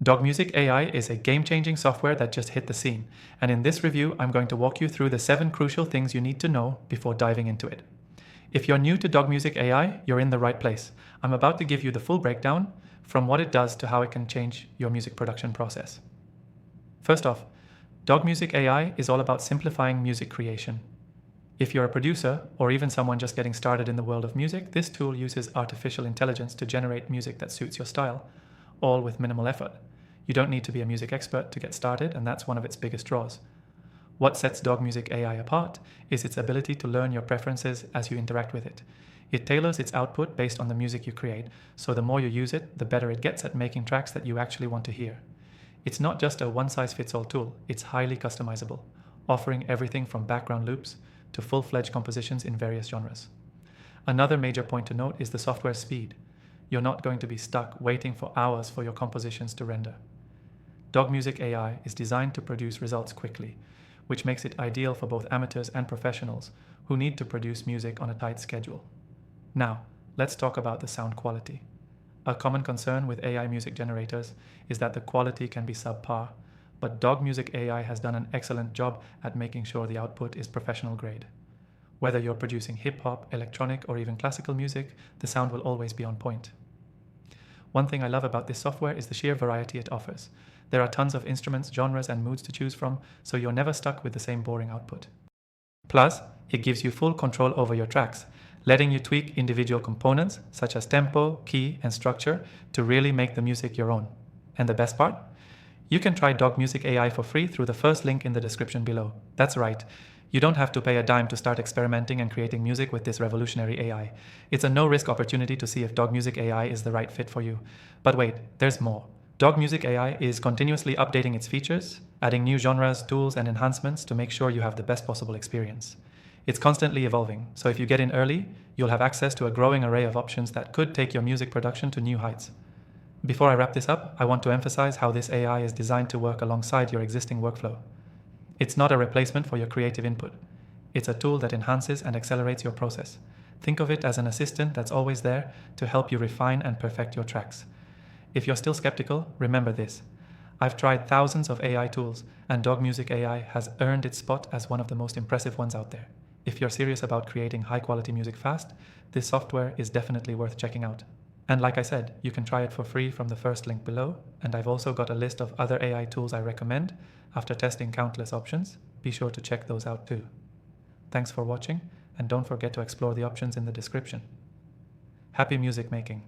DogMusic AI is a game-changing software that just hit the scene, and in this review, I'm going to walk you through the 7 crucial things you need to know before diving into it. If you're new to DogMusic AI, you're in the right place. I'm about to give you the full breakdown from what it does to how it can change your music production process. First off, DogMusic AI is all about simplifying music creation. If you're a producer, or even someone just getting started in the world of music, this tool uses artificial intelligence to generate music that suits your style, all with minimal effort. You don't need to be a music expert to get started, and that's one of its biggest draws. What sets DogMusic AI apart is its ability to learn your preferences as you interact with it. It tailors its output based on the music you create, so the more you use it, the better it gets at making tracks that you actually want to hear. It's not just a one-size-fits-all tool, it's highly customizable, offering everything from background loops to full-fledged compositions in various genres. Another major point to note is the software's speed. You're not going to be stuck waiting for hours for your compositions to render. DogMusic AI is designed to produce results quickly, which makes it ideal for both amateurs and professionals who need to produce music on a tight schedule. Now, let's talk about the sound quality. A common concern with AI music generators is that the quality can be subpar, but DogMusic AI has done an excellent job at making sure the output is professional grade. Whether you're producing hip-hop, electronic, or even classical music, the sound will always be on point. One thing I love about this software is the sheer variety it offers. There are tons of instruments, genres, and moods to choose from, so you're never stuck with the same boring output. Plus, it gives you full control over your tracks, letting you tweak individual components such as tempo, key, and structure to really make the music your own. And the best part? You can try DogMusic AI for free through the first link in the description below. That's right. You don't have to pay a dime to start experimenting and creating music with this revolutionary AI. It's a no-risk opportunity to see if DogMusic AI is the right fit for you. But wait, there's more. DogMusic AI is continuously updating its features, adding new genres, tools, and enhancements to make sure you have the best possible experience. It's constantly evolving, so if you get in early, you'll have access to a growing array of options that could take your music production to new heights. Before I wrap this up, I want to emphasize how this AI is designed to work alongside your existing workflow. It's not a replacement for your creative input. It's a tool that enhances and accelerates your process. Think of it as an assistant that's always there to help you refine and perfect your tracks. If you're still skeptical, remember this. I've tried thousands of AI tools, and DogMusic AI has earned its spot as one of the most impressive ones out there. If you're serious about creating high-quality music fast, this software is definitely worth checking out. And like I said, you can try it for free from the first link below, and I've also got a list of other AI tools I recommend after testing countless options. Be sure to check those out too. Thanks for watching, and don't forget to explore the options in the description. Happy music making!